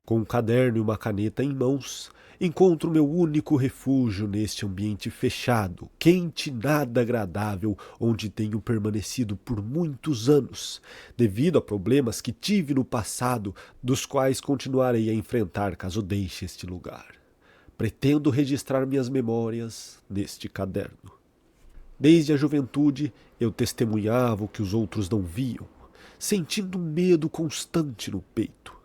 Com um caderno e uma caneta em mãos, encontro meu único refúgio neste ambiente fechado, quente e nada agradável, onde tenho permanecido por muitos anos, devido a problemas que tive no passado, dos quais continuarei a enfrentar caso deixe este lugar. Pretendo registrar minhas memórias neste caderno. Desde a juventude, eu testemunhava o que os outros não viam, sentindo um medo constante no peito.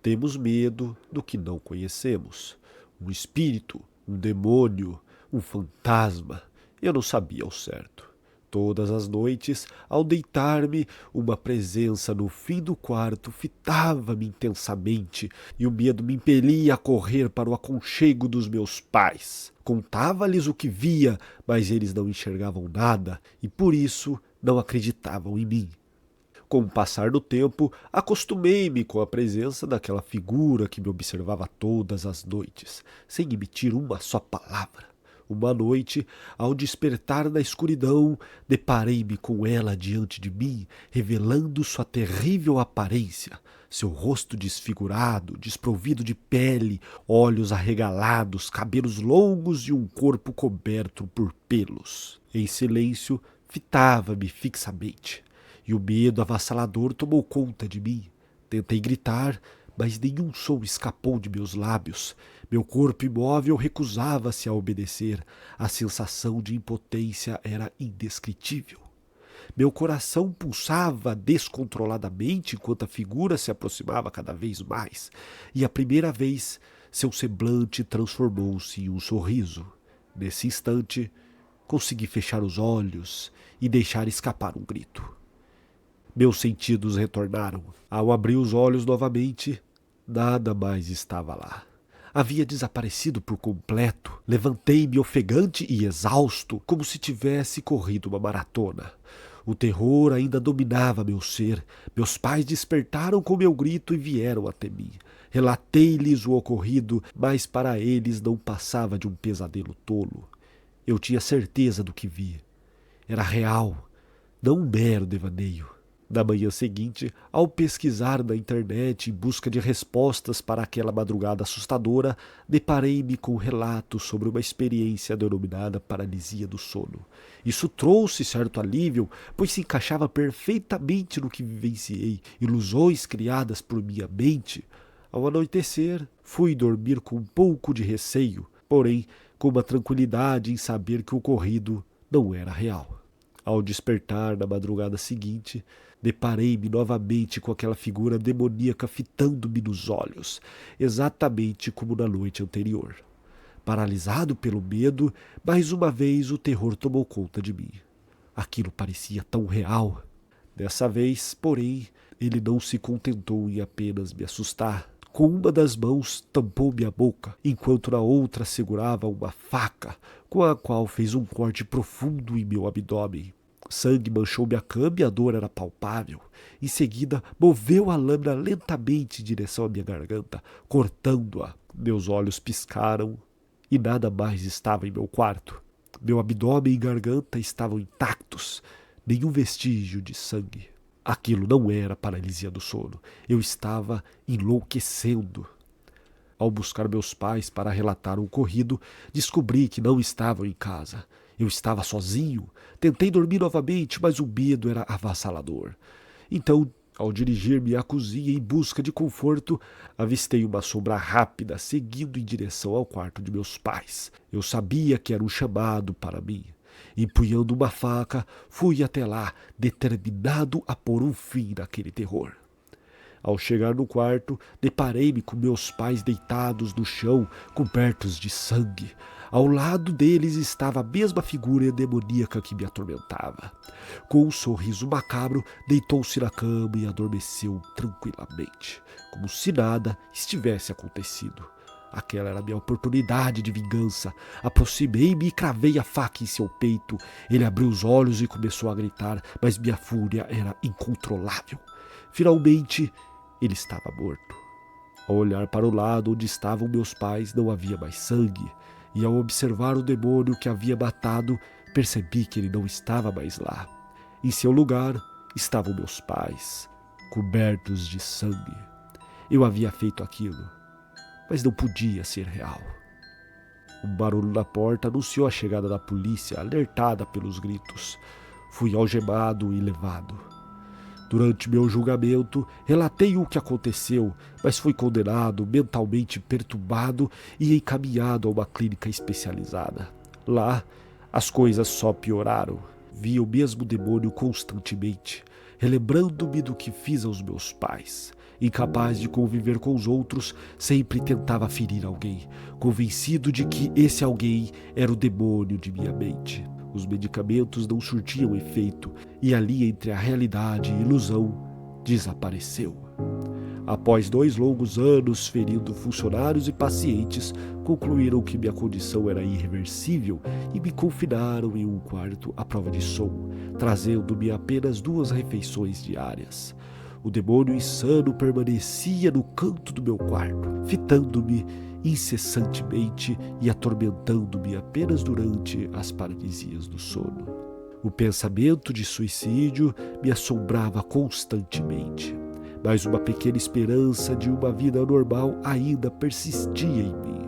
Temos medo do que não conhecemos. Um espírito, um demônio, um fantasma. Eu não sabia ao certo. Todas as noites, ao deitar-me, uma presença no fim do quarto fitava-me intensamente e o medo me impelia a correr para o aconchego dos meus pais. Contava-lhes o que via, mas eles não enxergavam nada e por isso não acreditavam em mim. Com o passar do tempo, acostumei-me com a presença daquela figura que me observava todas as noites, sem emitir uma só palavra. Uma noite, ao despertar na escuridão, deparei-me com ela diante de mim, revelando sua terrível aparência. Seu rosto desfigurado, desprovido de pele, olhos arregalados, cabelos longos e um corpo coberto por pelos. Em silêncio, fitava-me fixamente e o medo avassalador tomou conta de mim. Tentei gritar, mas nenhum som escapou de meus lábios. Meu corpo imóvel recusava-se a obedecer. A sensação de impotência era indescritível. Meu coração pulsava descontroladamente enquanto a figura se aproximava cada vez mais. E a primeira vez, seu semblante transformou-se em um sorriso. Nesse instante, consegui fechar os olhos e deixar escapar um grito. Meus sentidos retornaram. Ao abrir os olhos novamente, nada mais estava lá. Havia desaparecido por completo. Levantei-me ofegante e exausto, como se tivesse corrido uma maratona. O terror ainda dominava meu ser. Meus pais despertaram com meu grito e vieram até mim. Relatei-lhes o ocorrido, mas para eles não passava de um pesadelo tolo. Eu tinha certeza do que vi. Era real, não um mero devaneio. Na manhã seguinte, ao pesquisar na internet em busca de respostas para aquela madrugada assustadora, deparei-me com um relato sobre uma experiência denominada paralisia do sono. Isso trouxe certo alívio, pois se encaixava perfeitamente no que vivenciei, ilusões criadas por minha mente. Ao anoitecer, fui dormir com um pouco de receio, porém com uma tranquilidade em saber que o ocorrido não era real. Ao despertar na madrugada seguinte, deparei-me novamente com aquela figura demoníaca fitando-me nos olhos, exatamente como na noite anterior. Paralisado pelo medo, mais uma vez o terror tomou conta de mim. Aquilo parecia tão real. Dessa vez, porém, ele não se contentou em apenas me assustar. Com uma das mãos tampou minha boca, enquanto na outra segurava uma faca, com a qual fez um corte profundo em meu abdômen. Sangue manchou minha cama e a dor era palpável. Em seguida, moveu a lâmina lentamente em direção à minha garganta, cortando-a. Meus olhos piscaram e nada mais estava em meu quarto. Meu abdômen e garganta estavam intactos, nenhum vestígio de sangue. Aquilo não era paralisia do sono. Eu estava enlouquecendo. Ao buscar meus pais para relatar o ocorrido, descobri que não estavam em casa. Eu estava sozinho. Tentei dormir novamente, mas o medo era avassalador. Então, ao dirigir-me à cozinha em busca de conforto, avistei uma sombra rápida seguindo em direção ao quarto de meus pais. Eu sabia que era um chamado para mim. Empunhando uma faca, fui até lá, determinado a pôr um fim naquele terror. Ao chegar no quarto, deparei-me com meus pais deitados no chão, cobertos de sangue. Ao lado deles estava a mesma figura demoníaca que me atormentava. Com um sorriso macabro, deitou-se na cama e adormeceu tranquilamente, como se nada estivesse acontecido. Aquela era a minha oportunidade de vingança. Aproximei-me e cravei a faca em seu peito. Ele abriu os olhos e começou a gritar, mas minha fúria era incontrolável. Finalmente, ele estava morto. Ao olhar para o lado onde estavam meus pais, não havia mais sangue. E ao observar o demônio que havia matado, percebi que ele não estava mais lá. Em seu lugar estavam meus pais, cobertos de sangue. Eu havia feito aquilo mas não podia ser real. Um barulho na porta anunciou a chegada da polícia, alertada pelos gritos. Fui algemado e levado. Durante meu julgamento, relatei o que aconteceu, mas fui condenado, mentalmente perturbado e encaminhado a uma clínica especializada. Lá, as coisas só pioraram. Via o mesmo demônio constantemente, relembrando-me do que fiz aos meus pais. Incapaz de conviver com os outros, sempre tentava ferir alguém, convencido de que esse alguém era o demônio de minha mente. Os medicamentos não surtiam efeito e ali entre a realidade e a ilusão desapareceu. Após 2 longos anos ferindo funcionários e pacientes, concluíram que minha condição era irreversível e me confinaram em um quarto à prova de som, trazendo-me apenas 2 refeições diárias. O demônio insano permanecia no canto do meu quarto, fitando-me incessantemente e atormentando-me apenas durante as paralisias do sono. O pensamento de suicídio me assombrava constantemente, mas uma pequena esperança de uma vida normal ainda persistia em mim.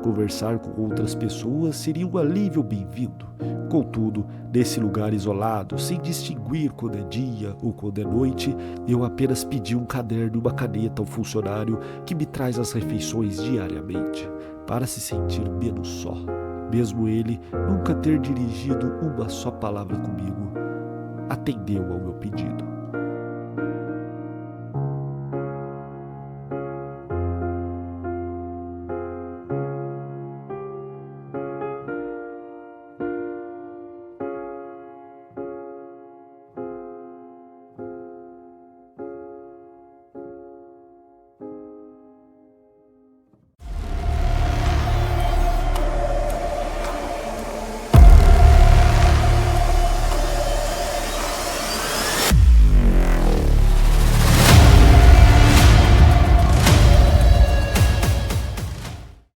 Conversar com outras pessoas seria um alívio bem-vindo. Contudo, nesse lugar isolado, sem distinguir quando é dia ou quando é noite, eu apenas pedi um caderno e uma caneta ao funcionário que me traz as refeições diariamente, para se sentir menos só. Mesmo ele nunca ter dirigido uma só palavra comigo, atendeu ao meu pedido.